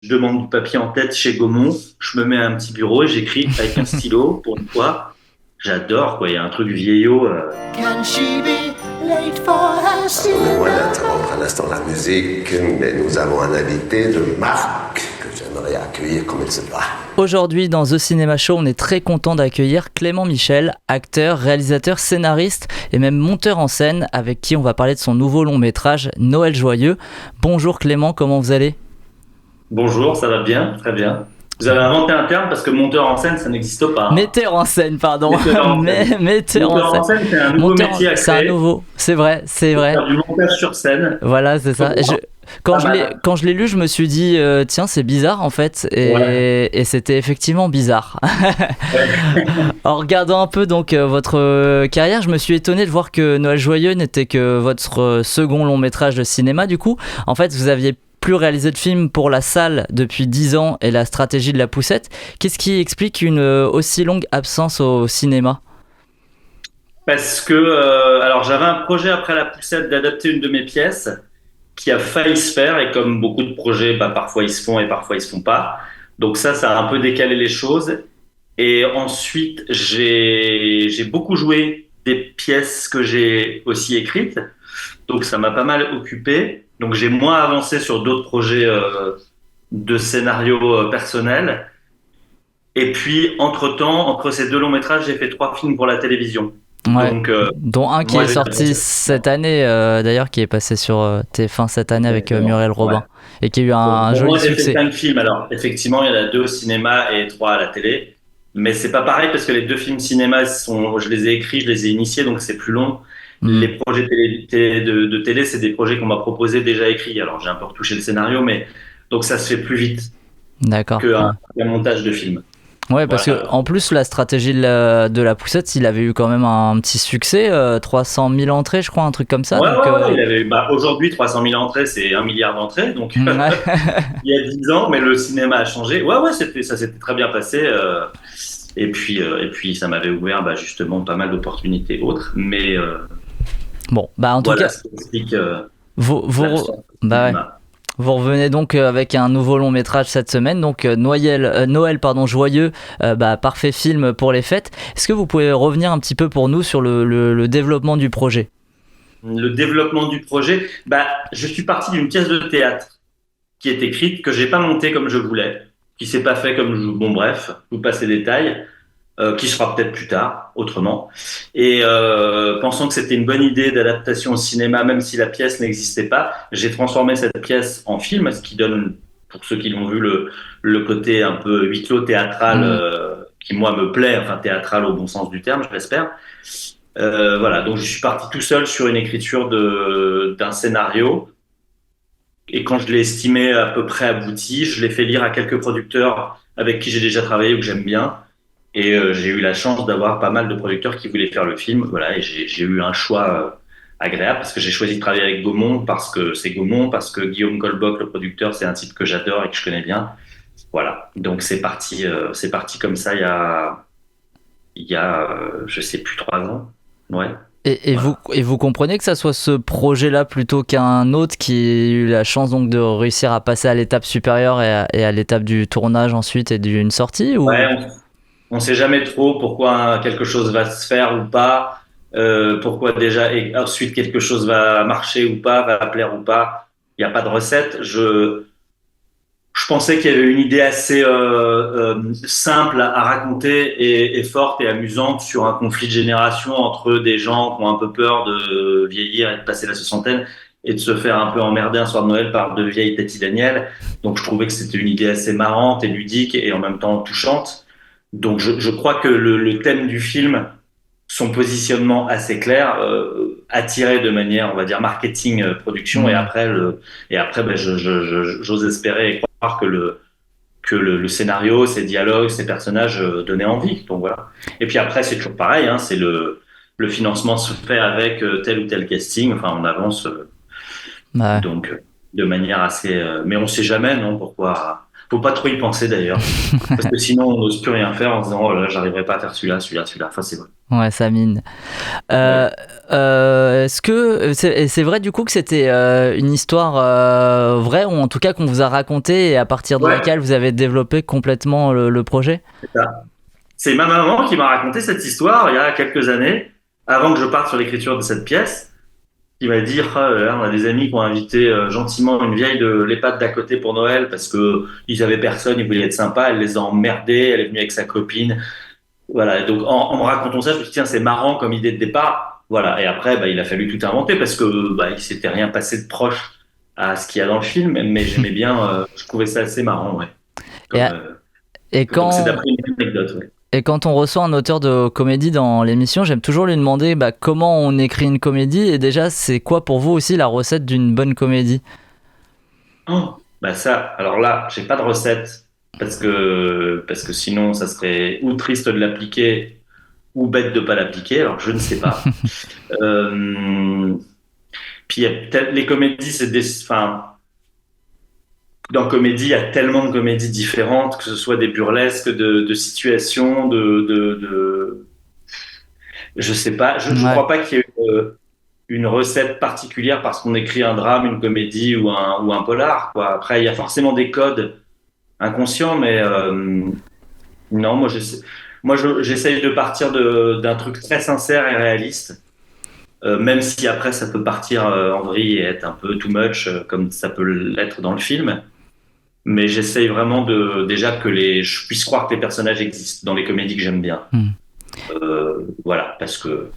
Je demande du papier en tête chez Gaumont, je me mets à un petit bureau et j'écris avec un stylo pour une fois. J'adore, quoi. Il y a un truc vieillot. Can she be late for her Pardonnez-moi dinner? d'interrompre un instant la musique, mais nous avons un invité de marque que j'aimerais accueillir comme il se doit. Aujourd'hui, dans The Cinema Show, on est très content d'accueillir Clément Michel, acteur, réalisateur, scénariste et même monteur en scène, avec qui on va parler de son nouveau long métrage Noël Joyeux. Bonjour Clément, comment vous allez ? Bonjour, ça va bien, très bien. Vous avez inventé un terme parce que monteur en scène, ça n'existe pas. Hein. Metteur en scène, pardon. Metteur en scène. Metteur en scène. C'est un nouveau métier à créer. C'est un nouveau, c'est vrai. Faire du montage sur scène. Voilà, c'est ça. Quand je l'ai lu, je me suis dit, tiens, c'est bizarre en fait. Et c'était effectivement bizarre. Ouais. En regardant un peu donc votre carrière, je me suis étonné de voir que Noël Joyeux n'était que votre second long métrage de cinéma. Du coup, en fait, vous aviez plus réalisé de films pour la salle depuis 10 ans et la stratégie de la poussette. Qu'est-ce qui explique une aussi longue absence au cinéma ? Parce que, alors j'avais un projet après la poussette d'adapter une de mes pièces qui a failli se faire et comme beaucoup de projets, parfois ils se font et parfois ils se font pas. Donc ça a un peu décalé les choses. Et ensuite, j'ai beaucoup joué des pièces que j'ai aussi écrites. Donc ça m'a pas mal occupé. Donc j'ai moins avancé sur d'autres projets de scénario personnels. Et puis, entre-temps, entre ces deux longs métrages, j'ai fait 3 films pour la télévision. Ouais. Donc, dont un qui est sorti cette année, d'ailleurs, qui est passé sur TF1 cette année avec Muriel Robin, et qui a eu un joli succès. Moi, j'ai fait 5 films. Alors, effectivement, il y en a 2 au cinéma et 3 à la télé. Mais c'est pas pareil parce que les 2 films cinéma, je les ai écrits, je les ai initiés, donc c'est plus long. Les projets de télé, c'est des projets qu'on m'a proposés déjà écrits. Alors, j'ai un peu retouché le scénario, mais donc ça se fait plus vite qu'un montage de film. Ouais, parce que en plus, la stratégie de la poussette, il avait eu quand même un petit succès, 300 000 entrées, je crois, un truc comme ça. Ouais, donc, il avait, aujourd'hui, 300 000 entrées, c'est 1 milliard d'entrées. Donc, il y a 10 ans, mais le cinéma a changé. Ouais, ça s'était très bien passé. Et puis, ça m'avait ouvert justement pas mal d'opportunités autres. Mais bon, en tout cas, ça explique. Vous revenez donc avec un nouveau long métrage cette semaine, donc Noël Joyeux, parfait film pour les fêtes. Est-ce que vous pouvez revenir un petit peu pour nous sur le développement du projet ? Le développement du projet, je suis parti d'une pièce de théâtre qui est écrite, que j'ai pas montée comme je voulais, qui s'est pas fait comme je... Bon bref, je vous passe les détails. Qui sera peut-être plus tard, autrement. Et pensant que c'était une bonne idée d'adaptation au cinéma, même si la pièce n'existait pas, j'ai transformé cette pièce en film, ce qui donne, pour ceux qui l'ont vu, le côté un peu huis clos théâtral qui, moi, me plaît, enfin théâtral au bon sens du terme, je l'espère. Voilà, donc je suis parti tout seul sur une écriture d'un scénario. Et quand je l'ai estimé à peu près abouti, je l'ai fait lire à quelques producteurs avec qui j'ai déjà travaillé ou que j'aime bien. Et j'ai eu la chance d'avoir pas mal de producteurs qui voulaient faire le film. Voilà, et j'ai eu un choix agréable parce que j'ai choisi de travailler avec Gaumont parce que Guillaume Colboc, le producteur, c'est un type que j'adore et que je connais bien. Voilà, donc c'est parti comme ça il y a je sais plus 3 ans. Ouais. Et vous comprenez que ça soit ce projet-là plutôt qu'un autre qui a eu la chance donc de réussir à passer à l'étape supérieure et à l'étape du tournage ensuite et d'une sortie ou... Ouais, on sait jamais trop pourquoi quelque chose va se faire ou pas, pourquoi déjà et ensuite quelque chose va marcher ou pas, va plaire ou pas. Il n'y a pas de recette. Je pensais qu'il y avait une idée assez simple à raconter et forte et amusante sur un conflit de génération entre des gens qui ont un peu peur de vieillir et de passer la soixantaine et de se faire un peu emmerder un soir de Noël par 2 vieilles Tati Daniel. Donc je trouvais que c'était une idée assez marrante et ludique et en même temps touchante. Donc je crois que le thème du film, son positionnement assez clair, attiré de manière, on va dire, marketing, production, et après, j'ose espérer et croire que le scénario, ses dialogues, ses personnages donnaient envie. Donc voilà. Et puis après, c'est toujours pareil, hein, c'est le financement se fait avec tel ou tel casting. Enfin, on avance donc de manière assez. Mais on sait jamais, non, pourquoi. Faut pas trop y penser d'ailleurs, parce que sinon on n'ose plus rien faire en se disant oh là, j'arriverai pas à faire celui-là. Enfin c'est vrai. Ouais, ça mine. Ouais. Est-ce que c'est vrai du coup que c'était une histoire vraie, ou en tout cas qu'on vous a raconté et à partir de Ouais. laquelle vous avez développé complètement le projet? C'est ça. C'est ma maman qui m'a raconté cette histoire il y a quelques années, avant que je parte sur l'écriture de cette pièce. Il m'a dit, ah, là, on a des amis qui ont invité gentiment une vieille de l'EHPAD d'à côté pour Noël parce que ils avaient personne, ils voulaient être sympas, elle les a emmerdés, elle est venue avec sa copine. Voilà, et donc en me racontant ça, je me suis dit, tiens, c'est marrant comme idée de départ. Voilà, et après, bah, il a fallu tout inventer parce que bah, il s'était rien passé de proche à ce qu'il y a dans le film, mais j'aimais bien, je trouvais ça assez marrant, ouais. Et, Comme, et donc c'est quand d'après une anecdote, ouais. Et quand on reçoit un auteur de comédie dans l'émission, j'aime toujours lui demander comment on écrit une comédie, et déjà c'est quoi pour vous aussi la recette d'une bonne comédie? Oh, bah ça, alors là, j'ai pas de recette parce que sinon ça serait ou triste de l'appliquer ou bête de pas l'appliquer. Alors je ne sais pas. Euh, Puis il y a peut-être les comédies, enfin, dans comédie, il y a tellement de comédies différentes, que ce soit des burlesques, de situations, je sais pas. Je Ouais. crois pas qu'il y ait une recette particulière parce qu'on écrit un drame, une comédie ou un polar, quoi. Après, il y a forcément des codes inconscient, mais non, j'essaye de partir d'un truc très sincère et réaliste, même si après ça peut partir en vrille et être un peu too much, comme ça peut l'être dans le film. Mais j'essaye vraiment déjà je puisse croire que les personnages existent dans les comédies que j'aime bien. Hmm. Voilà, parce que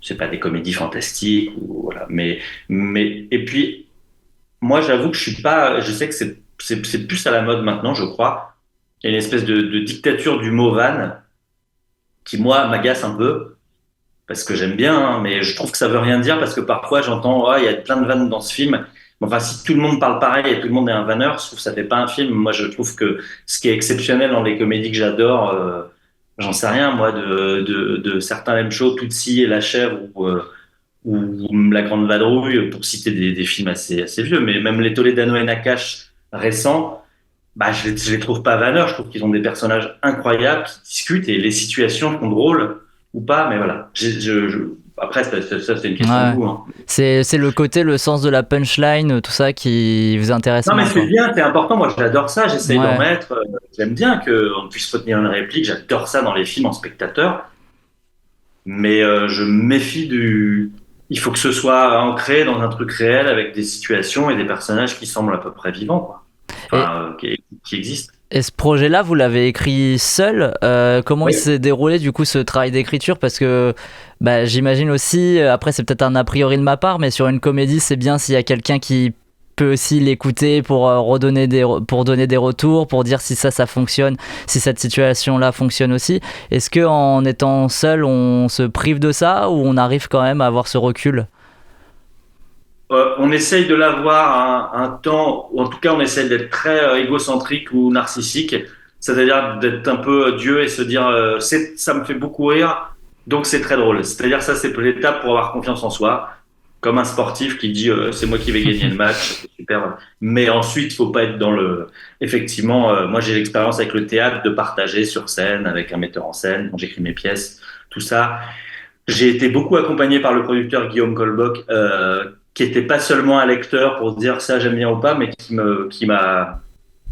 c'est pas des comédies fantastiques ou voilà. Et puis moi, j'avoue que je sais que c'est plus à la mode maintenant, je crois. Il y a une espèce de dictature du mot van qui, moi, m'agace un peu parce que j'aime bien, hein, mais je trouve que ça veut rien dire parce que parfois j'entends, il y a plein de vannes dans ce film. Mais enfin, si tout le monde parle pareil et tout le monde est un vanneur, je trouve que ça fait pas un film. Moi, je trouve que ce qui est exceptionnel dans les comédies que j'adore, j'en sais rien, moi, de certains M. Show, Tootsie et La Chèvre ou La Grande Vadrouille, pour citer des films assez vieux, mais même les Toledano et Nakash récents, bah, je les trouve pas vanneurs, je trouve qu'ils ont des personnages incroyables qui discutent et les situations sont drôles ou pas, mais voilà. Après, ça, c'est une question Ouais. de goût, hein. C'est le côté, le sens de la punchline, tout ça qui vous intéresse Non, mais moins, quoi. c'est bien, c'est important. Moi, j'adore ça. J'essaye d'en Ouais. mettre. J'aime bien qu'on puisse retenir une réplique. J'adore ça dans les films en spectateur. Mais je me méfie du. Il faut que ce soit ancré dans un truc réel avec des situations et des personnages qui semblent à peu près vivants, quoi. Enfin, qui existent. Et ce projet-là, vous l'avez écrit seul. Comment il Oui. s'est déroulé du coup ce travail d'écriture? Parce que j'imagine aussi, après c'est peut-être un a priori de ma part, mais sur une comédie, c'est bien s'il y a quelqu'un qui peut aussi l'écouter pour pour donner des retours, pour dire si ça fonctionne, si cette situation-là fonctionne aussi. Est-ce que en étant seul, on se prive de ça, ou on arrive quand même à avoir ce recul? On essaye de l'avoir un temps, ou en tout cas, on essaye d'être très égocentrique ou narcissique, c'est-à-dire d'être un peu Dieu et se dire ça me fait beaucoup rire, donc c'est très drôle. C'est-à-dire ça, c'est l'étape pour avoir confiance en soi, comme un sportif qui dit c'est moi qui vais gagner le match, c'est super. Mais ensuite, il faut pas être dans le. Effectivement, moi j'ai l'expérience avec le théâtre de partager sur scène avec un metteur en scène quand j'écris mes pièces, tout ça. J'ai été beaucoup accompagné par le producteur Guillaume Colboc, qui était pas seulement un lecteur pour dire ça j'aime bien ou pas, mais qui m'a,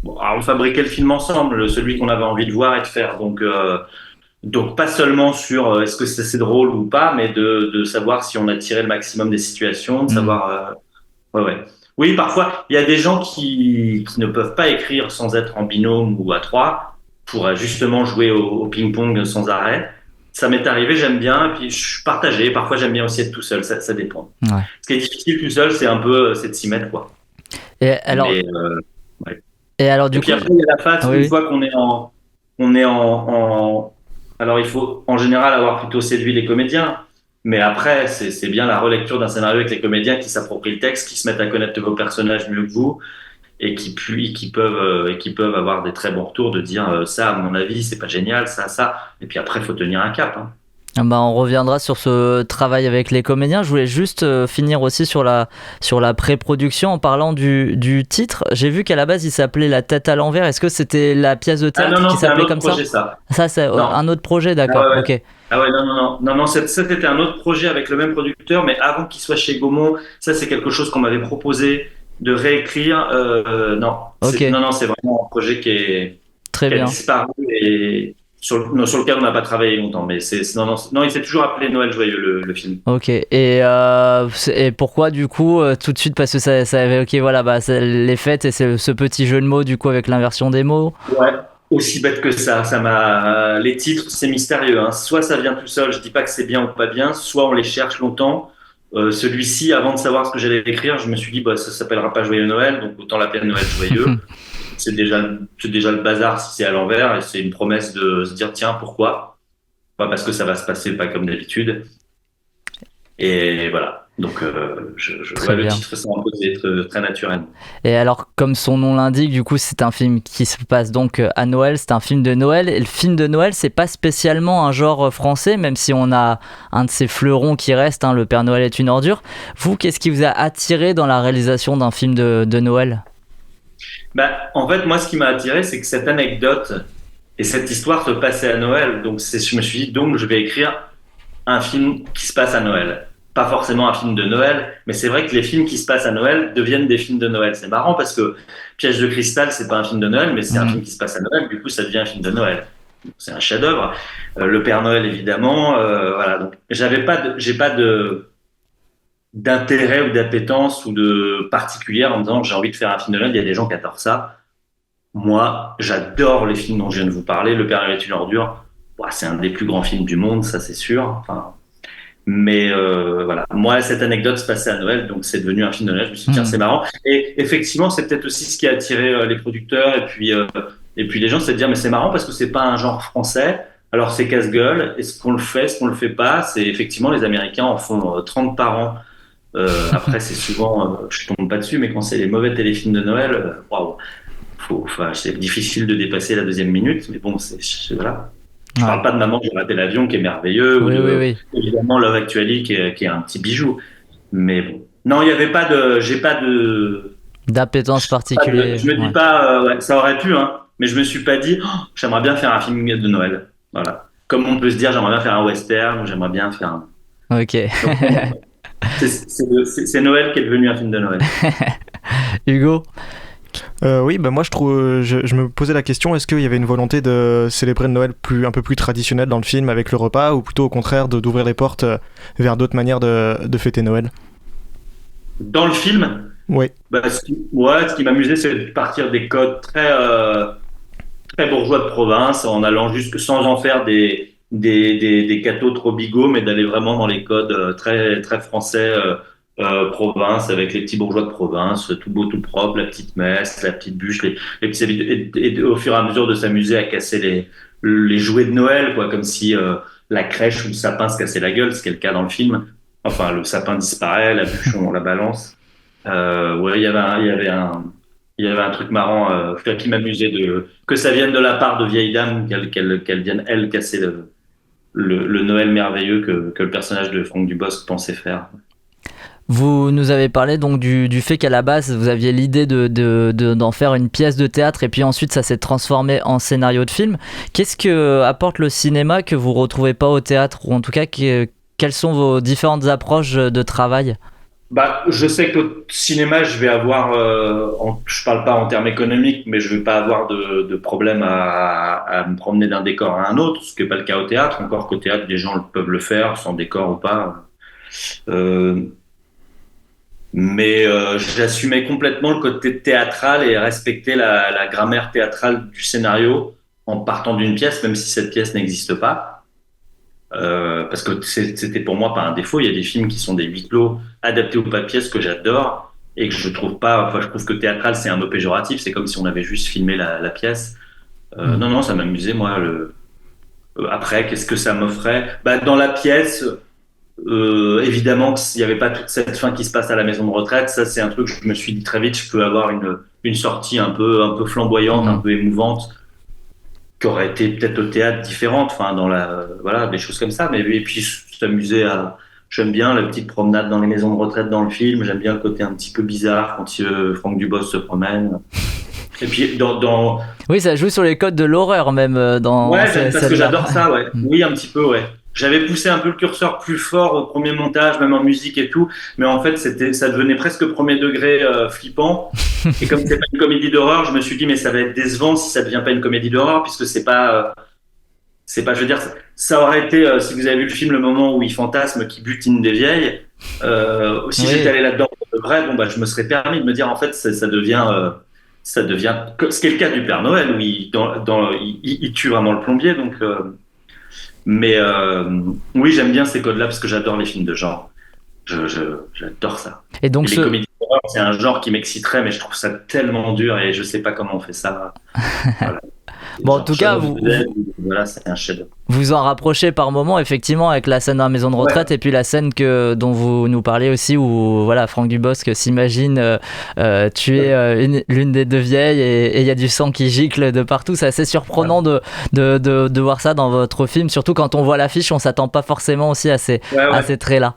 bon, alors on fabriquait le film ensemble, celui qu'on avait envie de voir et de faire. Donc pas seulement sur est-ce que c'est drôle ou pas, mais de savoir si on a tiré le maximum des situations, de savoir, ouais. Oui, parfois il y a des gens qui ne peuvent pas écrire sans être en binôme ou à trois pour justement jouer au ping-pong sans arrêt. Ça m'est arrivé, j'aime bien, et puis je suis partagé. Parfois, j'aime bien aussi être tout seul, ça dépend. Ouais. Ce qui est difficile tout seul, c'est un peu, c'est de s'y mettre, quoi. Et alors, Mais, ouais. et alors du Et puis coup, après, il y a la phase, oui. une fois alors il faut en général avoir plutôt séduit les comédiens. Mais après, c'est bien la relecture d'un scénario avec les comédiens qui s'approprient le texte, qui se mettent à connaître vos personnages mieux que vous, et qui peuvent avoir des très bons retours de dire ça, à mon avis, c'est pas génial, ça. Et puis après, il faut tenir un cap, hein. Bah, on reviendra sur ce travail avec les comédiens. Je voulais juste finir aussi sur la pré-production en parlant du titre. J'ai vu qu'à la base il s'appelait La tête à l'envers. Est-ce que c'était la pièce de théâtre qui s'appelait comme projet, ça? Ça c'est Non. un autre projet, d'accord. Ah ouais. Ok. Ah ouais, non, c'était un autre projet avec le même producteur, mais avant qu'il soit chez Gaumont, ça c'est quelque chose qu'on m'avait proposé de réécrire. Non, Ok. non, c'est vraiment un projet Très qui a bien. disparu et sur lequel on n'a pas travaillé longtemps. Mais non, il s'est toujours appelé Noël Joyeux le film. Ok. Et pourquoi du coup tout de suite, parce que ça avait, ok, voilà, bah c'est les fêtes et c'est ce petit jeu de mots du coup avec l'inversion des mots. Ouais, aussi bête que ça. Les titres, c'est mystérieux, hein. Soit ça vient tout seul, je dis pas que c'est bien ou pas bien, soit on les cherche longtemps. Celui-ci, avant de savoir ce que j'allais écrire, je me suis dit, bah, ça s'appellera pas Joyeux Noël, donc autant l'appeler Noël Joyeux. C'est déjà le bazar si c'est à l'envers, et c'est une promesse de se dire, tiens, pourquoi? Pas parce que ça va se passer pas comme d'habitude. Et voilà. Donc, Très le bien. titre s'est imposé être très naturel. Et alors, comme son nom l'indique, du coup, c'est un film qui se passe donc à Noël, c'est un film de Noël. Et le film de Noël, c'est pas spécialement un genre français, même si on a un de ces fleurons qui reste, hein, Le Père Noël est une ordure. Vous, qu'est-ce qui vous a attiré dans la réalisation d'un film de Noël? Bah, en fait, moi, ce qui m'a attiré, c'est que cette anecdote et cette histoire se passait à Noël. Donc, je me suis dit, donc, je vais écrire un film qui se passe à Noël. Pas forcément un film de Noël, mais c'est vrai que les films qui se passent à Noël deviennent des films de Noël. C'est marrant parce que Piège de cristal, c'est pas un film de Noël, mais c'est un film qui se passe à Noël. Du coup, ça devient un film de Noël. C'est un chef-d'œuvre. Le Père Noël, évidemment. Voilà. Donc, j'ai pas d'intérêt ou d'appétence ou de particulière en me disant j'ai envie de faire un film de Noël. Il y a des gens qui adorent ça. Moi, j'adore les films dont je viens de vous parler. Le Père Noël est une ordure. Ouah, c'est un des plus grands films du monde, ça c'est sûr. Enfin, mais voilà, moi cette anecdote se passait à Noël, donc c'est devenu un film de Noël. Je me suis dit tiens c'est marrant. Et effectivement, c'est peut-être aussi ce qui a attiré les producteurs et puis les gens, c'est de dire mais c'est marrant parce que c'est pas un genre français. Alors c'est casse-gueule. Est-ce qu'on le fait, est-ce qu'on le fait pas? C'est effectivement les Américains en font 30 par an. Après c'est souvent, je tombe pas dessus, mais quand c'est les mauvais téléfilms de Noël, waouh, enfin, c'est difficile de dépasser la deuxième minute. Mais bon, voilà. Je parle pas de Maman, j'ai raté l'avion qui est merveilleux, ou Oui. évidemment Love Actually qui est un petit bijou. Mais bon. Non, il y avait pas de, j'ai pas de, D'appétence particulière. je me dis pas, ouais, ça aurait pu, hein, mais je me suis pas dit, oh, j'aimerais bien faire un film de Noël. Voilà. Comme on peut se dire, j'aimerais bien faire un western, ou j'aimerais bien faire un. Ok. Donc, c'est Noël qui est devenu un film de Noël. Hugo? Oui, bah moi je me posais la question, est-ce qu'il y avait une volonté de célébrer le Noël un peu plus traditionnel dans le film avec le repas, ou plutôt au contraire d'ouvrir les portes vers d'autres manières de fêter Noël? Dans le film, Oui. bah, ce qui m'amusait, c'est de partir des codes très bourgeois de province, en allant sans en faire des cathos trop bigots, mais d'aller vraiment dans les codes très, très français, province, avec les petits bourgeois de province, tout beau, tout propre, la petite messe, la petite bûche, les petits habits, et au fur et à mesure de s'amuser à casser les jouets de Noël, quoi, comme si la crèche ou le sapin se cassait la gueule, ce qui est le cas dans le film. Enfin, le sapin disparaît, la bûche, on la balance. Ouais, il y avait un truc marrant qui m'amusait que ça vienne de la part de vieilles dames, qu'elles viennent, elles, casser le Noël merveilleux que le personnage de Franck Dubosc pensait faire. Vous nous avez parlé donc du fait qu'à la base vous aviez l'idée d'en faire une pièce de théâtre et puis ensuite ça s'est transformé en scénario de film. Qu'est-ce que apporte le cinéma que vous retrouvez pas au théâtre, ou en tout cas quelles sont vos différentes approches de travail? Bah, je sais que au cinéma, je vais avoir, je parle pas en termes économiques, mais je vais pas avoir de problème à me promener d'un décor à un autre, ce qui n'est pas le cas au théâtre. Encore qu'au théâtre, les gens peuvent le faire sans décor ou pas. Mais j'assumais complètement le côté théâtral et respecter la grammaire théâtrale du scénario en partant d'une pièce, même si cette pièce n'existe pas. Parce que c'était pour moi pas un défaut. Il y a des films qui sont des huis clos adaptés ou pas de pièces que j'adore et que je trouve pas. Enfin, je trouve que théâtral c'est un mot péjoratif. C'est comme si on avait juste filmé la pièce. Non, ça m'amusait moi. Après, qu'est-ce que ça m'offrait? Bah, dans la pièce. Évidemment qu'il n'y avait pas toute cette fin qui se passe à la maison de retraite. Ça, c'est un truc que je me suis dit très vite. Je peux avoir une sortie un peu flamboyante, un peu émouvante. qui auraient été peut-être au théâtre différentes, enfin dans voilà, des choses comme ça. Mais et puis s'amuser à. J'aime bien la petite promenade dans les maisons de retraite dans le film. J'aime bien le côté un petit peu bizarre quand Franck Dubos se promène. Et puis Oui, ça joue sur les codes de l'horreur même dans ouais, cette parce que scène-là. j'adore ça, ouais. Oui, un petit peu, ouais. J'avais poussé un peu le curseur plus fort au premier montage, même en musique et tout, mais en fait, ça devenait presque premier degré flippant. Et comme c'est pas une comédie d'horreur, je me suis dit, mais ça va être décevant si ça devient pas une comédie d'horreur, puisque je veux dire, ça aurait été, si vous avez vu le film, le moment où il fantasme, qui butine des vieilles. Si Oui. j'étais allé là-dedans pour de vrai, bon, bah, je me serais permis de me dire, en fait, ça devient, ce qui est le cas du Père Noël, où il tue vraiment le plombier, donc. Mais oui, j'aime bien ces codes-là parce que j'adore les films de genre. J'adore ça. Et donc Et les comédies d'horreur, c'est un genre qui m'exciterait, mais je trouve ça tellement dur et je sais pas comment on fait ça. Voilà. Bon, en Genre tout cas, Shaun of the Dead, voilà, c'est un chef-d'œuvre. vous en rapprochez par moment, effectivement, avec la scène dans la maison de retraite Ouais. et puis la scène dont vous nous parlez aussi, où voilà, Franck Dubosc s'imagine tuer l'une des deux vieilles et il y a du sang qui gicle de partout. C'est assez surprenant de voir ça dans votre film, surtout quand on voit l'affiche, on s'attend pas forcément aussi Ouais, à ouais. ces traits-là.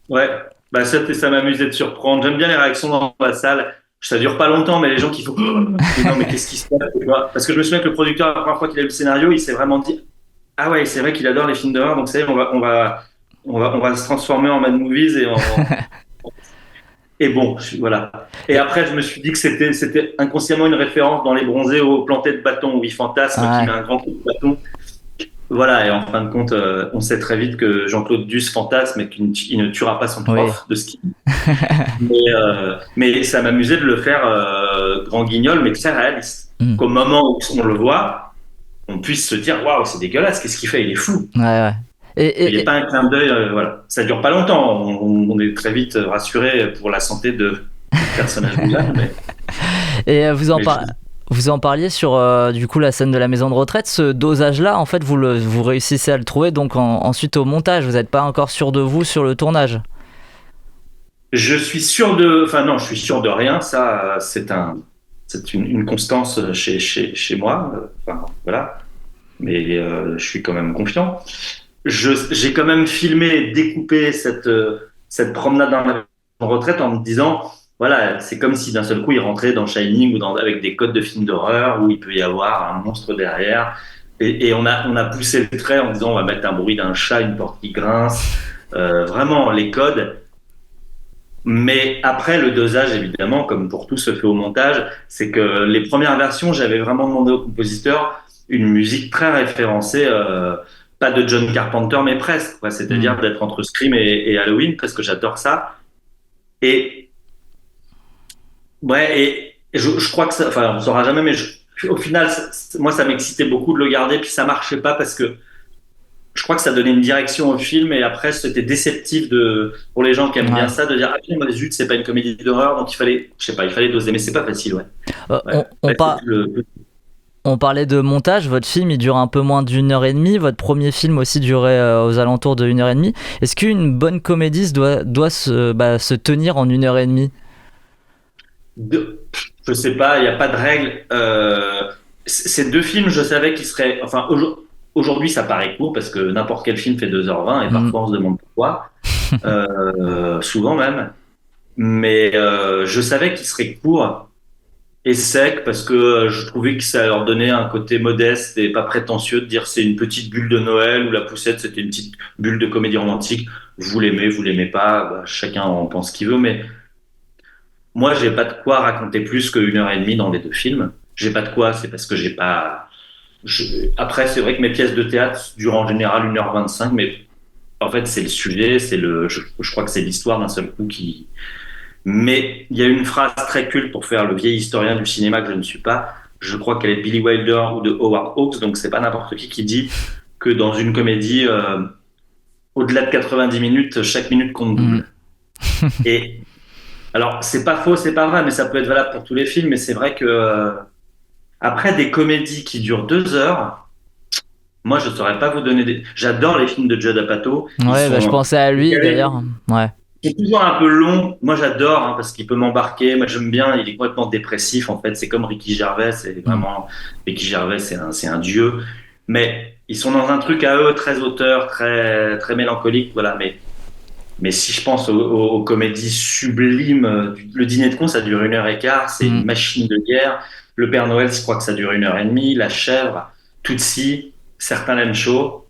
Ouais. Bah, ça m'amusait de surprendre. J'aime bien les réactions dans la salle. Ça dure pas longtemps, mais les gens qui font non, mais qu'est-ce qui se passe, tu vois. Parce que je me souviens que le producteur, la première fois qu'il a eu le scénario, il s'est vraiment dit ah ouais, c'est vrai qu'il adore les films d'horreur, donc ça y est, on va se transformer en Mad Movies et bon, voilà. Et après, je me suis dit que c'était inconsciemment une référence dans Les Bronzés au planté de bâton où il fantasme Ouais. qui met un grand coup de bâton. Voilà, et en fin de compte, on sait très vite que Jean-Claude Duss fantasme et qu'il ne tuera pas son prof de ski. Mais ça m'amusait de le faire grand guignol, mais très réaliste. Mm. Qu'au moment où on le voit, on puisse se dire waouh, c'est dégueulasse, qu'est-ce qu'il fait? Il est fou. Ouais, ouais. Il n'est pas un clin d'œil, voilà. Ça dure pas longtemps. On est très vite rassuré pour la santé du personnage du jeune, Et mais vous en parliez sur du coup la scène de la maison de retraite. Ce dosage-là, en fait, vous réussissez à le trouver donc ensuite au montage. Vous n'êtes pas encore sûr de vous sur le tournage. je suis enfin non, je suis sûr de rien. Ça, c'est une constance chez moi. Enfin voilà, mais je suis quand même confiant. J'ai quand même filmé et découpé cette promenade dans la retraite en me disant, voilà, c'est comme si d'un seul coup il rentrait dans Shining avec des codes de films d'horreur où il peut y avoir un monstre derrière. Et on a poussé le trait en disant, on va mettre un bruit d'un chat, une porte qui grince, vraiment les codes. Mais après, le dosage, évidemment, comme pour tout se fait au montage, c'est que les premières versions, j'avais vraiment demandé au compositeur une musique très référencée, pas de John Carpenter, mais presque, quoi. C'est-à-dire d'être entre Scream et Halloween, parce que j'adore ça. Et ouais, et je crois que ça, enfin, on saura jamais, mais au final, moi, ça m'excitait beaucoup de le garder, puis ça marchait pas parce que je crois que ça donnait une direction au film et après c'était déceptif pour les gens qui aiment bien ça de dire ah mais zut c'est pas une comédie d'horreur donc il fallait doser mais c'est pas facile ouais. Ouais. On parlait de montage, votre film il dure un peu moins d'1h30, votre premier film aussi durait aux alentours de 1h30. Est-ce qu'une bonne comédie doit se tenir en 1h30? Je sais pas, il n'y a pas de règle. Ces deux films, je savais qu'ils seraient. Enfin, aujourd'hui, ça paraît court parce que n'importe quel film fait 2h20 et parfois on se demande pourquoi. Souvent même. Mais je savais qu'ils seraient courts et secs parce que je trouvais que ça leur donnait un côté modeste et pas prétentieux de dire c'est une petite bulle de Noël ou La Poussette c'était une petite bulle de comédie romantique. Vous l'aimez pas, bah, chacun en pense ce qu'il veut, mais moi j'ai pas de quoi raconter plus qu'1h30 dans les deux films. J'ai pas de quoi, c'est parce que j'ai pas. Après, c'est vrai que mes pièces de théâtre durent en général 1h25, mais en fait c'est le sujet, je crois que c'est l'histoire d'un seul coup qui. Mais il y a une phrase très culte pour faire le vieil historien du cinéma que je ne suis pas. Je crois qu'elle est de Billy Wilder ou de Howard Hawks, donc c'est pas n'importe qui dit que dans une comédie, au-delà de 90 minutes, chaque minute compte double. Et alors c'est pas faux, c'est pas vrai, mais ça peut être valable pour tous les films. Mais c'est vrai que après des comédies qui durent 2 heures, moi je saurais pas vous donner des. J'adore les films de Judd Apatow. Ouais, je pensais à lui d'ailleurs. Ouais. C'est toujours un peu long. Moi, j'adore hein, parce qu'il peut m'embarquer. Moi, j'aime bien. Il est complètement dépressif en fait. C'est comme Ricky Gervais. C'est Mm. vraiment Ricky Gervais, c'est un dieu. Mais ils sont dans un truc à eux très auteur, très très mélancolique. Voilà. Mais si je pense aux comédies sublimes, le Dîner de con, ça dure 1 heure et quart. C'est une Mm. machine de guerre. Le Père Noël, je crois que ça dure 1 heure et demie. La Chèvre, Tootsie, certains l'aiment chaud.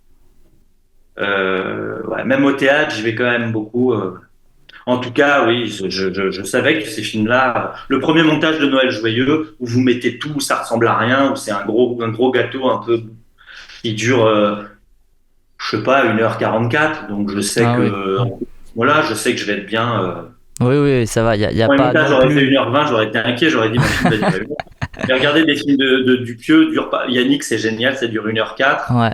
Ouais, même au théâtre, j'y vais quand même beaucoup. En tout cas, oui, je savais que ces films-là, le premier montage de Noël joyeux, où vous mettez tout, où ça ressemble à rien, où c'est un gros gâteau un peu qui dure, je sais pas, 1 h 44. Donc je sais Ah oui. que, voilà, je sais que je vais être bien. Oui, oui, ça va. Il y a Premier pas montage, non j'aurais fait plus. 1 h 20, j'aurais été inquiet, j'aurais dit, mon film va durer 1 heure. J'ai regardé des films de Dupieux, dure pas, Yannick, c'est génial, ça dure 1 h 04. Ouais.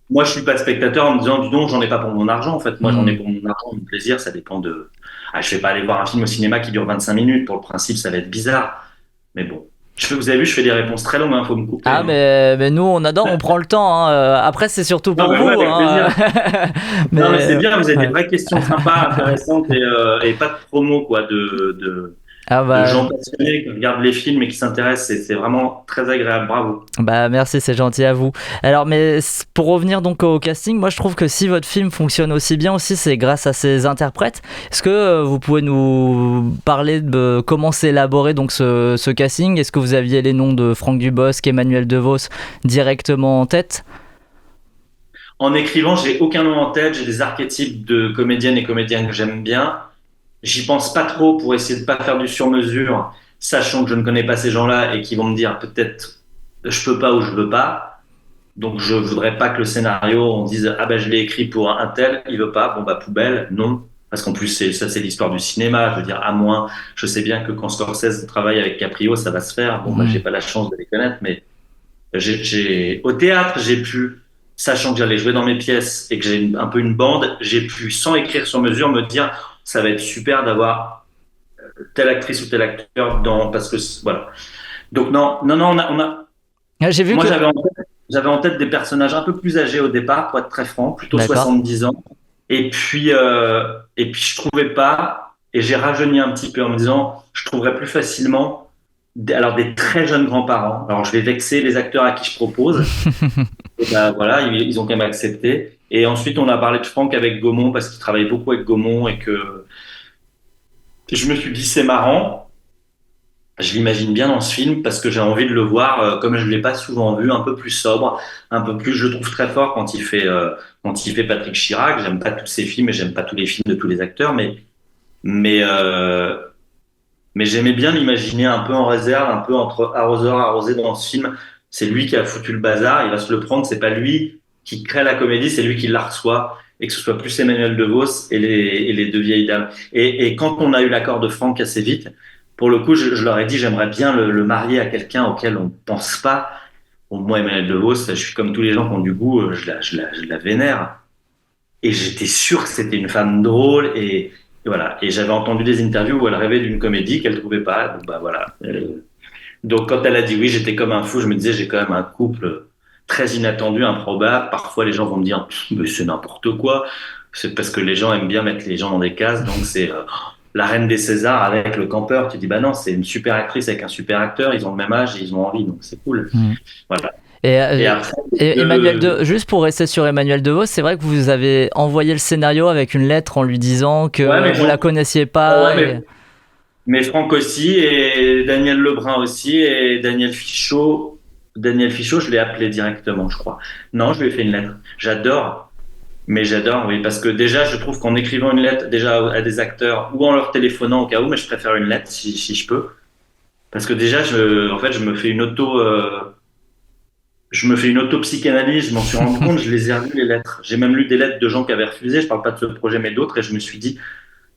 Moi, je suis pas spectateur en me disant, dis donc, j'en ai pas pour mon argent, en fait. Moi, j'en ai Mm. pour mon argent, mon plaisir, ça dépend de. Ah, je vais pas aller voir un film au cinéma qui dure 25 minutes. Pour le principe, ça va être bizarre. Mais bon. Vous avez vu, je fais des réponses très longues, hein, faut me couper. Ah, Hein. mais nous, on adore, on prend le temps. Hein. Après, c'est surtout Non, pour mais vous. ouais, avec Hein. plaisir. Non, mais c'est Mais, bien, vous avez des ouais. vraies questions sympas, intéressantes et pas de promo, quoi, Ah de bah, gens passionnés qui regardent les films et qui s'intéressent. C'est vraiment très agréable. Bravo. bah merci, c'est gentil à vous. Alors, mais pour revenir donc au casting, moi je trouve que si votre film fonctionne aussi bien aussi, c'est grâce à ses interprètes. Est-ce que vous pouvez nous parler de comment s'est élaboré donc ce casting? Est-ce que vous aviez les noms de Franck Dubosc, Emmanuel DeVos directement en tête? En écrivant, j'ai aucun nom en tête. J'ai des archétypes de comédiennes et comédiens que j'aime bien. J'y pense pas trop pour essayer de pas faire du sur-mesure, sachant que je ne connais pas ces gens-là et qui vont me dire peut-être je peux pas ou je veux pas. Donc je voudrais pas que le scénario on dise ah ben je l'ai écrit pour un tel, il veut pas, bon bah poubelle, non. Parce qu'en plus c'est l'histoire du cinéma, je veux dire à moins, je sais bien que quand Scorsese travaille avec Caprio ça va se faire. Bon bah Mm. j'ai pas la chance de les connaître, mais au théâtre j'ai pu, sachant que j'allais jouer dans mes pièces et que j'ai un peu une bande, j'ai pu sans écrire sur mesure me dire ça va être super d'avoir telle actrice ou tel acteur dans parce que voilà. Donc non Ah, j'ai vu moi que. j'avais en tête des personnages un peu plus âgés au départ pour être très franc, plutôt D'accord. 70 ans et puis je trouvais pas et j'ai rajeuni un petit peu en me disant je trouverais plus facilement alors des très jeunes grands-parents. Alors je vais vexer les acteurs à qui je propose. Et ben voilà, ils ont quand même accepté. Et ensuite, on a parlé de Franck avec Gaumont parce qu'il travaille beaucoup avec Gaumont et que je me suis dit c'est marrant. Je l'imagine bien dans ce film parce que j'ai envie de le voir comme je ne l'ai pas souvent vu, un peu plus sobre, un peu plus. Je le trouve très fort quand il fait Patrick Chirac. J'aime pas tous ses films et j'aime pas tous les films de tous les acteurs, mais euh, mais j'aimais bien l'imaginer un peu en réserve, un peu entre arroseur arrosé dans ce film. C'est lui qui a foutu le bazar, il va se le prendre. C'est pas lui qui crée la comédie, c'est lui qui la reçoit. Et que ce soit plus Emmanuel DeVos et les deux vieilles dames. Et quand on a eu l'accord de Franck assez vite, pour le coup, je leur ai dit, j'aimerais bien le marier à quelqu'un auquel on pense pas. Bon, moi, Emmanuel DeVos, je suis comme tous les gens qui ont du goût, je la vénère. Et j'étais sûr que c'était une femme drôle et voilà. Et j'avais entendu des interviews où elle rêvait d'une comédie qu'elle trouvait pas. Donc, bah voilà. Donc quand elle a dit oui, j'étais comme un fou. Je me disais j'ai quand même un couple très inattendu, improbable. Parfois les gens vont me dire mais c'est n'importe quoi. C'est parce que les gens aiment bien mettre les gens dans des cases. Donc c'est la reine des Césars avec le campeur. Tu dis bah non, c'est une super actrice avec un super acteur. Ils ont le même âge et ils ont envie. Donc c'est cool. Mm. Voilà. Et, Et après, juste pour rester sur Emmanuel DeVos, c'est vrai que vous avez envoyé le scénario avec une lettre en lui disant que ouais, mais vous la connaissiez pas. ouais, mais Franck aussi, et Daniel Lebrun aussi, et Daniel Fichot. Daniel Fichot, je l'ai appelé directement, je crois. Non, je lui ai fait une lettre. J'adore, oui, parce que déjà, je trouve qu'en écrivant une lettre déjà à des acteurs ou en leur téléphonant au cas où, mais je préfère une lettre si je peux. Parce que déjà, en fait, je me fais une auto-psychanalyse, je m'en suis rendu compte, je les ai revues les lettres. J'ai même lu des lettres de gens qui avaient refusé, je parle pas de ce projet, mais d'autres, et je me suis dit,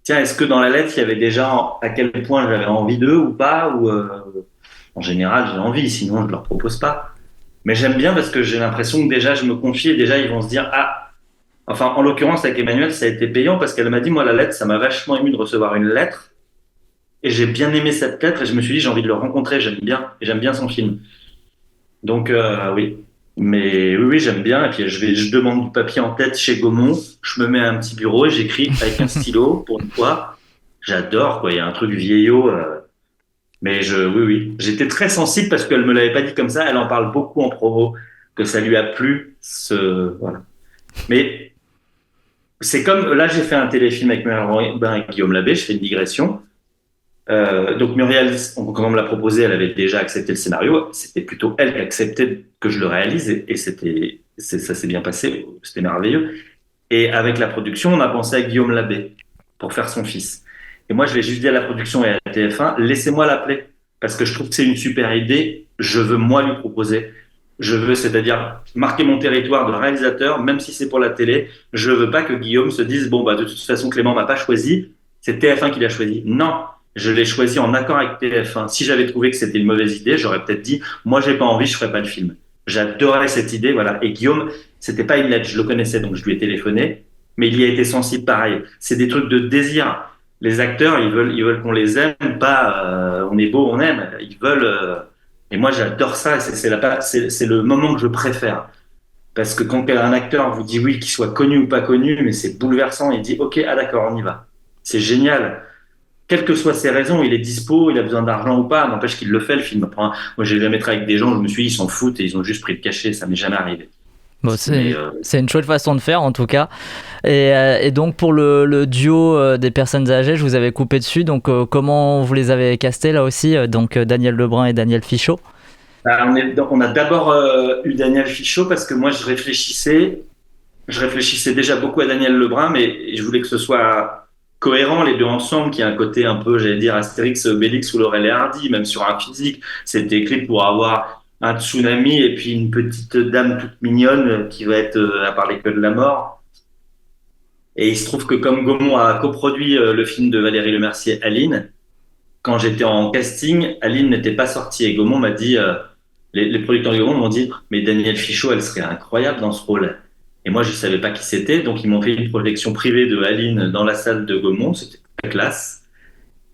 tiens, est-ce que dans la lettre, il y avait déjà à quel point j'avais envie d'eux ou pas ou en général, j'ai envie, sinon je leur propose pas. Mais j'aime bien parce que j'ai l'impression que déjà je me confie et déjà ils vont se dire ah, enfin en l'occurrence avec Emmanuel, ça a été payant parce qu'elle m'a dit moi la lettre, ça m'a vachement ému de recevoir une lettre et j'ai bien aimé cette lettre et je me suis dit j'ai envie de le rencontrer, j'aime bien et j'aime bien son film. Donc oui. Mais oui, j'aime bien. Et puis je demande du papier en tête chez Gaumont. Je me mets à un petit bureau et j'écris avec un stylo pour une fois. J'adore, quoi. Il y a un truc vieillot. Mais oui. J'étais très sensible parce qu'elle me l'avait pas dit comme ça. Elle en parle beaucoup en promo, que ça lui a plu. Voilà. Mais c'est comme, là, j'ai fait un téléfilm avec Muriel Robin et Guillaume Labbé. Je fais une digression. Donc Muriel, quand on me l'a proposé, elle avait déjà accepté le scénario. C'était plutôt elle qui acceptait que je le réalise et ça s'est bien passé. C'était merveilleux. Et avec la production, on a pensé à Guillaume Labbé pour faire son fils. Et moi, je l'ai juste dit à la production et à la TF1, laissez-moi l'appeler parce que je trouve que c'est une super idée. Je veux moi lui proposer. Je veux, c'est-à-dire marquer mon territoire de réalisateur, même si c'est pour la télé. Je veux pas que Guillaume se dise bon bah de toute façon Clément m'a pas choisi, c'est TF1 qui l'a choisi. Non. Je l'ai choisi en accord avec TF1. Si j'avais trouvé que c'était une mauvaise idée, j'aurais peut-être dit, moi, j'ai pas envie, je ferais pas le film. J'adorais cette idée, voilà. Et Guillaume, c'était pas une lettre, je le connaissais, donc je lui ai téléphoné, mais il y a été sensible pareil. C'est des trucs de désir. Les acteurs, ils veulent qu'on les aime, pas, on est beau, on aime. Ils veulent, et moi, j'adore ça, c'est le moment que je préfère. Parce que quand un acteur vous dit oui, qu'il soit connu ou pas connu, mais c'est bouleversant, il dit, OK, ah d'accord, on y va. C'est génial. Quelles que soient ses raisons, il est dispo, il a besoin d'argent ou pas, n'empêche qu'il le fait, le film. Moi, j'ai jamais travaillé avec des gens, je me suis dit, ils s'en foutent et ils ont juste pris le cachet, ça m'est jamais arrivé. Bon, c'est une chouette façon de faire en tout cas. Et donc pour le duo des personnes âgées, je vous avais coupé dessus, donc comment vous les avez castés là aussi, donc Daniel Lebrun et Daniel Fichot? On a d'abord eu Daniel Fichot parce que moi je réfléchissais déjà beaucoup à Daniel Lebrun, mais je voulais que ce soit cohérent les deux ensemble, qu'il y ait un côté un peu, j'allais dire, Astérix, Obélix ou Laurel et Hardy, même sur un physique. C'était écrit pour avoir un tsunami et puis une petite dame toute mignonne qui va être à parler que de la mort. Et il se trouve que comme Gaumont a coproduit le film de Valérie Lemercier, Aline, quand j'étais en casting, Aline n'était pas sortie et Gaumont m'a dit, les producteurs de Gaumont m'ont dit, mais Daniel Fichot, elle serait incroyable dans ce rôle. Et moi, je savais pas qui c'était, donc ils m'ont fait une projection privée de Aline dans la salle de Gaumont, c'était très classe.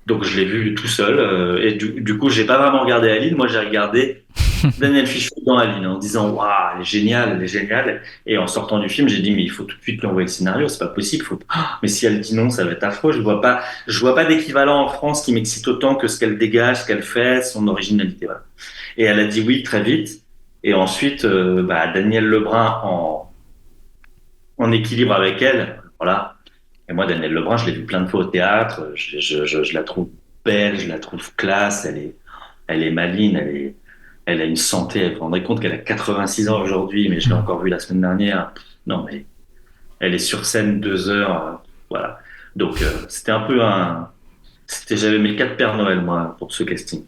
Donc je l'ai vu tout seul, et du coup, j'ai pas vraiment regardé Aline, moi j'ai regardé Daniel Fichot dans Aline, en disant waouh, elle est géniale. Et en sortant du film, j'ai dit mais il faut tout de suite lui envoyer le scénario, c'est pas possible. Mais si elle dit non, ça va être affreux. Je vois pas d'équivalent en France qui m'excite autant que ce qu'elle dégage, ce qu'elle fait, son originalité. Voilà. Et elle a dit oui très vite. Et ensuite, Daniel Lebrun en équilibre avec elle, voilà. Et moi, Daniel Lebrun, je l'ai vu plein de fois au théâtre. Je la trouve belle, je la trouve classe. Elle est maligne, elle a une santé. Vous vous rendrez compte qu'elle a 86 ans aujourd'hui, mais je l'ai encore vue la semaine dernière. Non, mais elle est sur scène 2 heures, voilà. Donc c'était un peu j'avais mes 4 Pères Noël moi pour ce casting.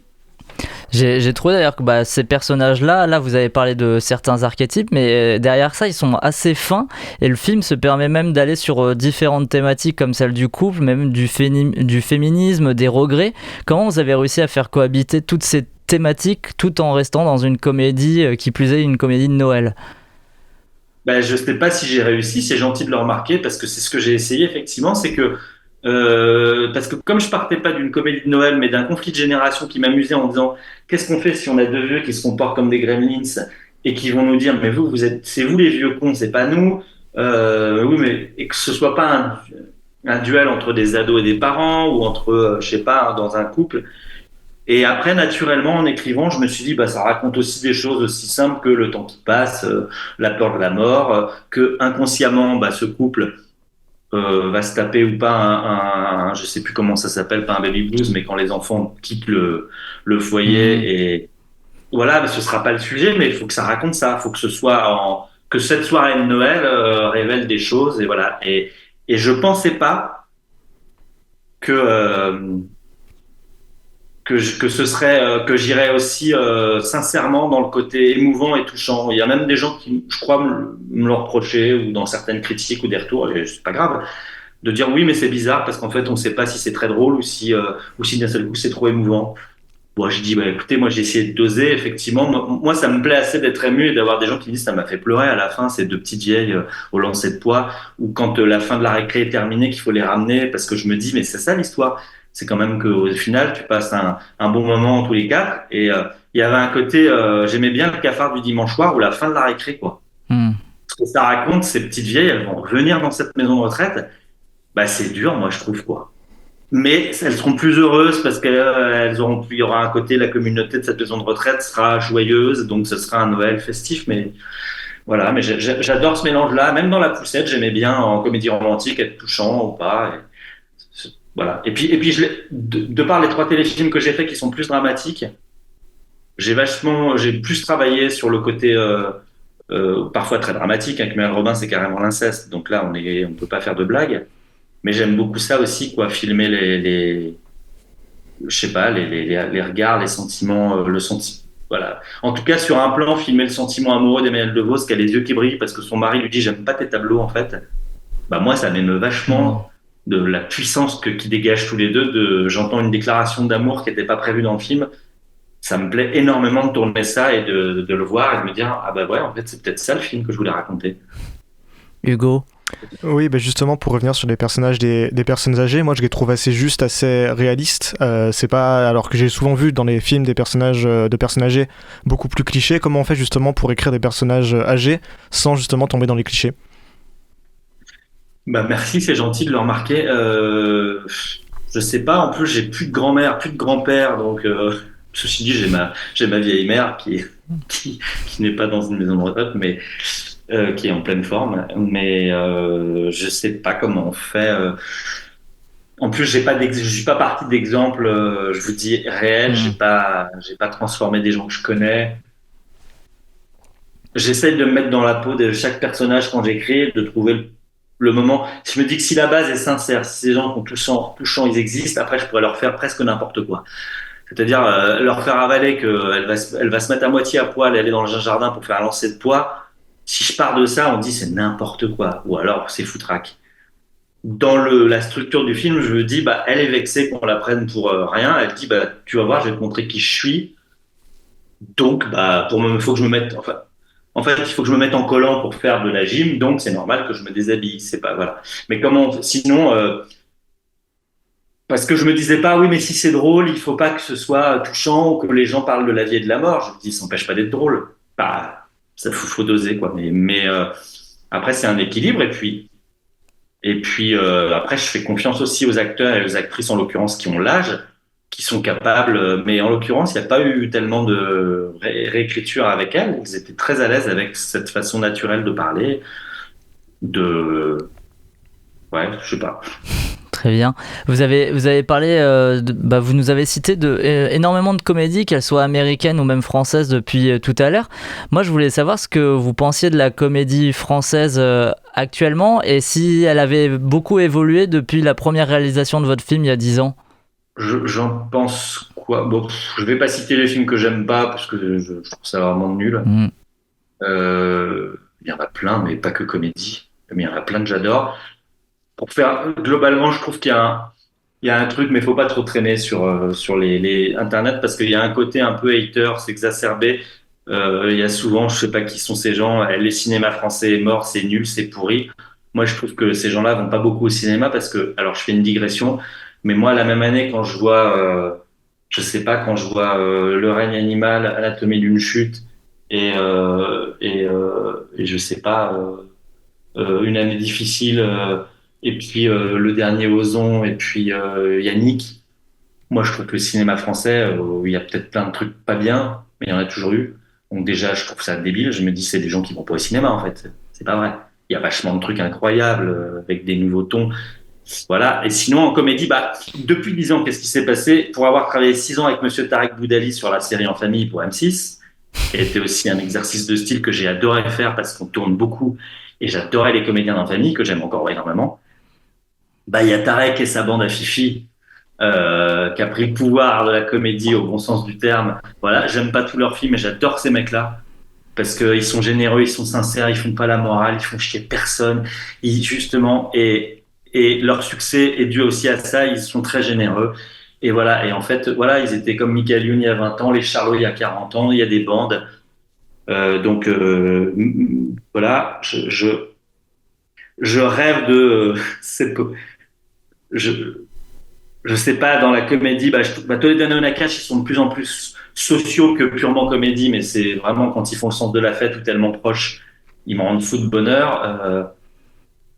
J'ai trouvé d'ailleurs que ces personnages-là, là vous avez parlé de certains archétypes, mais derrière ça ils sont assez fins et le film se permet même d'aller sur différentes thématiques comme celle du couple, même du féminisme, des regrets. Comment vous avez réussi à faire cohabiter toutes ces thématiques tout en restant dans une comédie, qui plus est une comédie de Noël? Je sais pas si j'ai réussi, c'est gentil de le remarquer parce que c'est ce que j'ai essayé effectivement, c'est que parce que comme je partais pas d'une comédie de Noël, mais d'un conflit de génération qui m'amusait en disant qu'est-ce qu'on fait si on a 2 vieux qui se comportent comme des gremlins et qui vont nous dire mais c'est vous les vieux cons, c'est pas nous. Oui, mais et que ce soit pas un duel entre des ados et des parents ou entre je sais pas dans un couple. Et après, naturellement, en écrivant, je me suis dit, ça raconte aussi des choses aussi simples que le temps qui passe, la peur de la mort, que inconsciemment, ce couple va se taper ou pas je sais plus comment ça s'appelle, pas un baby blues, mais quand les enfants quittent le foyer et voilà, ce sera pas le sujet, mais il faut que ça raconte ça, il faut que ce soit que cette soirée de Noël révèle des choses et voilà. Et je pensais pas que ce serait que j'irais aussi sincèrement dans le côté émouvant et touchant. Il y a même des gens qui, je crois, me l'ont reproché ou dans certaines critiques ou des retours, et c'est pas grave, de dire oui mais c'est bizarre parce qu'en fait on sait pas si c'est très drôle ou si d'un seul coup c'est trop émouvant. Bon, je dis écoutez, moi j'ai essayé de doser effectivement. Moi ça me plaît assez d'être ému et d'avoir des gens qui me disent ça m'a fait pleurer à la fin, ces 2 petites vieilles au lancer de poids, ou quand la fin de la récré est terminée qu'il faut les ramener parce que je me dis mais c'est ça l'histoire. C'est quand même qu'au final, tu passes un bon moment tous les 4 et il y avait un côté, j'aimais bien le cafard du dimanche soir ou la fin de la récré, quoi. Hmm. Ce que ça raconte, ces petites vieilles, elles vont revenir dans cette maison de retraite. Bah, c'est dur, moi, je trouve, quoi. Mais elles seront plus heureuses parce qu'elles auront, il y aura un côté, la communauté de cette maison de retraite sera joyeuse, donc ce sera un Noël festif. Mais voilà, mais j'adore ce mélange-là. Même dans La Poussette, j'aimais bien en comédie romantique être touchant ou pas. Voilà. Et puis de par les 3 téléfilms que j'ai faits qui sont plus dramatiques, j'ai plus travaillé sur le côté parfois très dramatique. Avec Mel Robin, c'est carrément l'inceste. Donc là, on peut pas faire de blagues. Mais j'aime beaucoup ça aussi, quoi, filmer je sais pas, les regards, les sentiments, le sentiment. Voilà. En tout cas, sur un plan, filmer le sentiment amoureux d'Emmanuel DeVos, qui a les yeux qui brillent parce que son mari lui dit j'aime pas tes tableaux, en fait. Bah, moi, ça m'émeut vachement de la puissance qui dégagent tous les deux. J'entends une déclaration d'amour qui n'était pas prévue dans le film. Ça me plaît énormément de tourner ça et de le voir et de me dire ah bah ouais, en fait, c'est peut-être ça le film que je voulais raconter. Hugo. Oui, bah justement, pour revenir sur les personnages des personnes âgées, moi je les trouve assez justes, assez réalistes. C'est pas, alors que j'ai souvent vu dans les films des personnages de personnes âgées beaucoup plus clichés, comment on fait justement pour écrire des personnages âgés sans justement tomber dans les clichés? Bah merci, c'est gentil de le remarquer. Je sais pas, en plus j'ai plus de grand-mère, plus de grand-père, donc ceci dit j'ai ma vieille mère qui n'est pas dans une maison de retraite, mais qui est en pleine forme, mais je sais pas comment on fait. En plus, je suis pas parti d'exemples, je vous dis réels. J'ai pas transformé des gens que je connais. J'essaye de me mettre dans la peau de chaque personnage quand j'écris, de trouver le moment. Je me dis que si la base est sincère, si ces gens sont touchants, ils existent. Après, je pourrais leur faire presque n'importe quoi. C'est-à-dire leur faire avaler elle va se mettre à moitié à poil et aller dans le jardin pour faire un lancer de poids. Si je pars de ça, on dit c'est n'importe quoi, ou alors c'est foutraque. Dans la structure du film, je me dis, bah, elle est vexée qu'on la prenne pour rien. Elle dit, bah, tu vas voir, je vais te montrer qui je suis. Donc, bah, faut que je me mette, enfin, en fait, il faut que je me mette en collant pour faire de la gym. Donc, c'est normal que je me déshabille. C'est pas, voilà. Mais sinon, parce que je me disais pas, oui, mais si c'est drôle, il faut pas que ce soit touchant ou que les gens parlent de la vie et de la mort. Je me dis, ça n'empêche pas d'être drôle. Bah, ça faut doser, quoi. Mais après, c'est un équilibre. Et puis après, je fais confiance aussi aux acteurs et aux actrices, en l'occurrence, qui ont l'âge, qui sont capables. Mais en l'occurrence, il n'y a pas eu tellement de réécriture avec elles. Ils étaient très à l'aise avec cette façon naturelle de parler. Ouais, je sais pas. Très bien. Vous avez parlé, vous nous avez cité énormément de comédies, qu'elles soient américaines ou même françaises depuis tout à l'heure. Moi, je voulais savoir ce que vous pensiez de la comédie française actuellement et si elle avait beaucoup évolué depuis la première réalisation de votre film il y a 10 ans. J'en pense quoi? Bon, je vais pas citer les films que j'aime pas parce que je trouve ça vraiment nul. Il y en a plein, mais pas que comédie. Mais il y en a plein que j'adore. Pour faire globalement, je trouve qu'il y a un truc, mais faut pas trop traîner sur les internet parce qu'il y a un côté un peu hater, c'est exacerbé. Il y a souvent, je sais pas qui sont ces gens, le cinéma français est mort, c'est nul, c'est pourri. Moi, je trouve que ces gens-là vont pas beaucoup au cinéma parce que, alors je fais une digression, mais moi, la même année, quand je vois, je sais pas, quand je vois Le règne animal, Anatomie d'une chute et je sais pas, Une année difficile. Et puis le dernier Ozon, et puis Yannick. Moi, je trouve que le cinéma français, il y a peut-être plein de trucs pas bien, mais il y en a toujours eu. Donc déjà, je trouve ça débile. Je me dis, c'est des gens qui vont pas au cinéma, en fait. C'est pas vrai. Il y a vachement de trucs incroyables, avec des nouveaux tons. Voilà. Et sinon, en comédie, bah, depuis 10 ans, qu'est-ce qui s'est passé? Pour avoir travaillé 6 ans avec Monsieur Tarek Boudali sur la série En famille pour M6, qui a été aussi un exercice de style que j'ai adoré faire parce qu'on tourne beaucoup et j'adorais les comédiens d'En famille, que j'aime encore énormément. Bah, il y a Tarek et sa bande à Fifi, qui a pris le pouvoir de la comédie au bon sens du terme. Voilà, j'aime pas tous leurs films, mais j'adore ces mecs-là parce qu'ils sont généreux, ils sont sincères, ils font pas la morale, ils font chier personne. Justement, et leur succès est dû aussi à ça. Ils sont très généreux. Et voilà. Et en fait, voilà, ils étaient comme Michael Youn il y a 20 ans, les Charlots il y a 40 ans. Il y a des bandes. Donc voilà, je rêve de cette. Je sais pas, dans la comédie, Toledano et Nakache, ils sont de plus en plus sociaux que purement comédie, mais c'est vraiment quand ils font le sens de la fête ou tellement proches, ils me rendent fou de bonheur.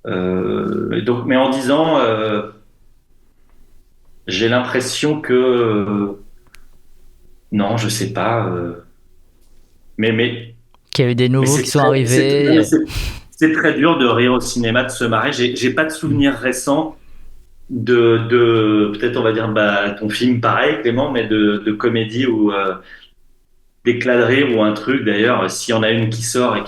Et donc, mais en disant, j'ai l'impression que non, je sais pas. Mais Qu'il y a eu des nouveaux c'est qui sont très, arrivés. c'est très dur de rire au cinéma, de se marrer. J'ai pas de souvenirs récents peut-être on va dire ton film pareil Clément, mais de comédie ou d'éclat de rire ou un truc. D'ailleurs, s'il y en a une qui sort et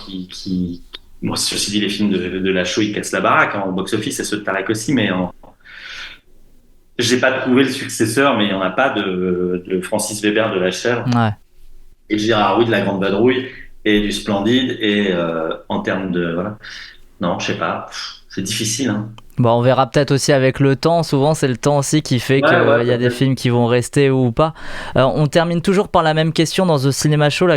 bon, ceci dit, les films de la show ils cassent la baraque en box-office et ceux de Tarek aussi, mais j'ai pas trouvé le successeur, mais il y en a pas de Francis Weber de La Chèvre Ouais. et de Gérard Houry de La Grande Vadrouille et du Splendide et en termes de voilà. Non, je sais pas. C'est difficile, hein. Bon, on verra peut-être aussi avec le temps. Souvent, c'est le temps aussi qui fait qu'il y a des films qui vont rester ou pas. On termine toujours par la même question dans The Cinema Show.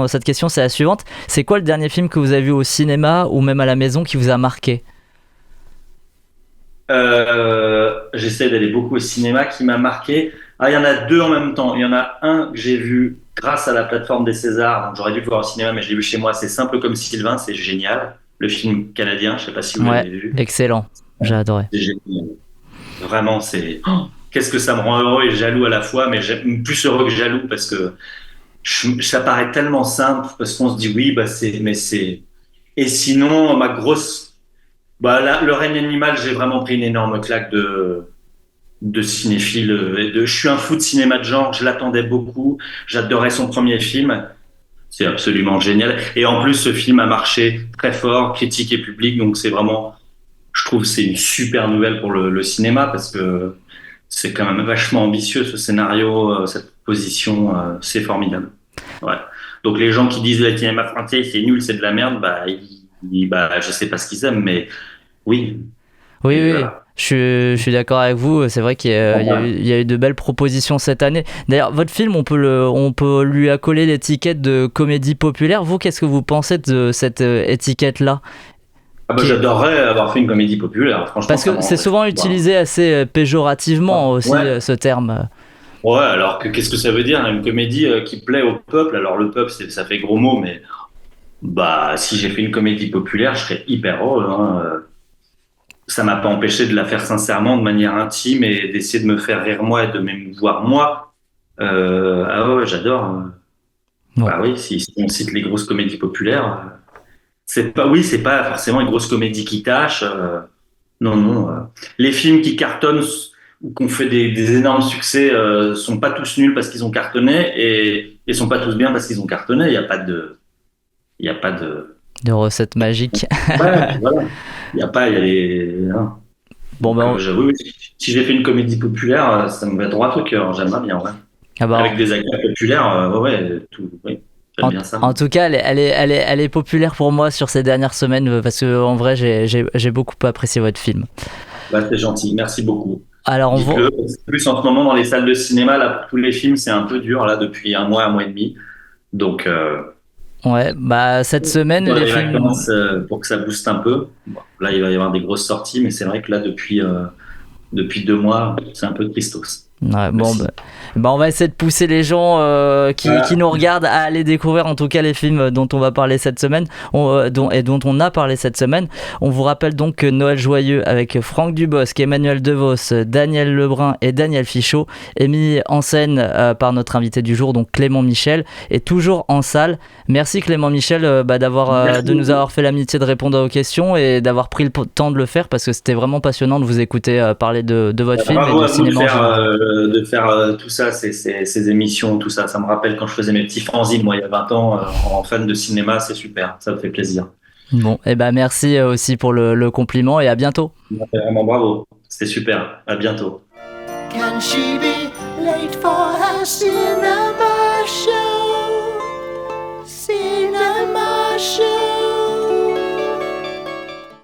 Cette question, c'est la suivante. C'est quoi le dernier film que vous avez vu au cinéma ou même à la maison qui vous a marqué ? J'essaie d'aller beaucoup au cinéma qui m'a marqué. Ah, il y en a deux en même temps. Il y en a un que j'ai vu grâce à la plateforme des Césars. Donc, j'aurais dû le voir au cinéma, mais je l'ai vu chez moi. C'est Simple comme Sylvain, c'est génial. Le film canadien, je sais pas si vous l'avez vu. Excellent. J'ai adoré. C'est génial. Vraiment, qu'est-ce que ça me rend heureux et jaloux à la fois, mais plus heureux que jaloux parce que ça paraît tellement simple parce qu'on se dit oui, mais c'est. Et sinon, ma grosse. Là, Le règne animal, j'ai vraiment pris une énorme claque de cinéphile. Je suis un fou de cinéma de genre, je l'attendais beaucoup. J'adorais son premier film. C'est absolument génial. Et en plus, ce film a marché très fort, critique et public. Donc, c'est vraiment, je trouve, c'est une super nouvelle pour le cinéma parce que c'est quand même vachement ambitieux ce scénario, cette position, c'est formidable. Ouais. Donc, les gens qui disent le cinéma français, c'est nul, c'est de la merde, je sais pas ce qu'ils aiment, mais oui. Oui, Et oui. voilà. Je suis d'accord avec vous, c'est vrai qu'il y a eu de belles propositions cette année. D'ailleurs, votre film, on peut lui accoler l'étiquette de comédie populaire. Vous, qu'est-ce que vous pensez de cette étiquette-là ? J'adorerais avoir fait une comédie populaire, franchement. Parce que c'est souvent utilisé assez péjorativement aussi, ce terme. Ouais, alors qu'est-ce que ça veut dire, une comédie qui plaît au peuple? Alors le peuple, ça fait gros mot, mais si j'ai fait une comédie populaire, je serais hyper heureux, hein. Ça m'a pas empêché de la faire sincèrement, de manière intime et d'essayer de me faire rire moi et de m'émouvoir moi. Ouais, j'adore. Ouais. Oui, si on cite les grosses comédies populaires, c'est pas forcément une grosse comédie qui tâche. Non. Les films qui cartonnent ou qu'on fait des énormes succès sont pas tous nuls parce qu'ils ont cartonné et sont pas tous bien parce qu'ils ont cartonné. Il y a pas de de recettes magiques. Ouais, voilà. Il y a les. Hein. Bon, oui, si j'ai fait une comédie populaire, ça me va droit au cœur. J'aimerais bien, ouais. Avec des acteurs populaires, j'aime bien ça. En tout cas, elle est populaire pour moi sur ces dernières semaines parce que en vrai, j'ai beaucoup apprécié votre film. C'est gentil, merci beaucoup. Alors, plus en ce moment dans les salles de cinéma, là, pour tous les films, c'est un peu dur là depuis un mois et demi. Donc. Ouais, cette semaine, les films. Vacances, pour que ça booste un peu. Là, il va y avoir des grosses sorties, mais c'est vrai que là, depuis 2 mois, c'est un peu tristos. Ouais, on va essayer de pousser les gens qui nous regardent à aller découvrir en tout cas les films dont on va parler cette semaine dont on a parlé cette semaine. On vous rappelle donc que Noël Joyeux avec Franck Dubosc, Emmanuel DeVos, Daniel Lebrun et Daniel Fichot est mis en scène par notre invité du jour, donc Clément Michel, est toujours en salle. Merci Clément Michel de nous avoir fait l'amitié de répondre à vos questions et d'avoir pris le temps de le faire parce que c'était vraiment passionnant de vous écouter parler de votre film et de cinéma en général. De faire tout ça, ces émissions, tout ça. Ça me rappelle quand je faisais mes petits fanzines, moi, il y a 20 ans, en fan de cinéma, c'est super, ça me fait plaisir. Bon, merci aussi pour le compliment et à bientôt. Vraiment bravo, c'était super, à bientôt. Can she be late for her cinema show? Cinema show.